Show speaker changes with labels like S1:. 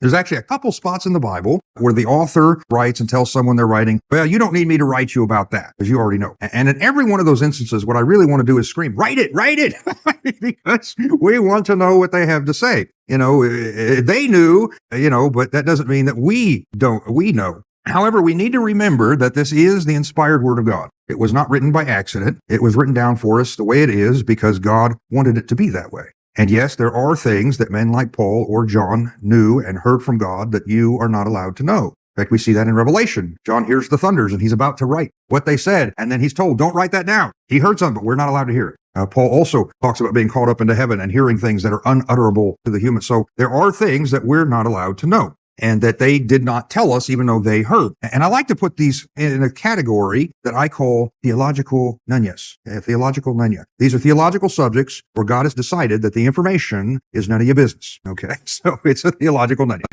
S1: There's actually a couple spots in the Bible where the author writes and tells someone they're writing, well, you don't need me to write you about that, because you already know. And in every one of those instances, what I really want to do is scream, write it, because we want to know what they have to say. They knew, but that doesn't mean that we know. However, we need to remember that this is the inspired word of God. It was not written by accident. It was written down for us the way it is because God wanted it to be that way. And yes, there are things that men like Paul or John knew and heard from God that you are not allowed to know. In fact, we see that in Revelation. John hears the thunders and he's about to write what they said. And then he's told, don't write that down. He heard something, but we're not allowed to hear it. Paul also talks about being caught up into heaven and hearing things that are unutterable to the human. So there are things that we're not allowed to know and that they did not tell us, even though they heard. And I like to put these in a category that I call theological nunyas. Theological nunya. These are theological subjects where God has decided that the information is none of your business. Okay, so it's a theological nunya.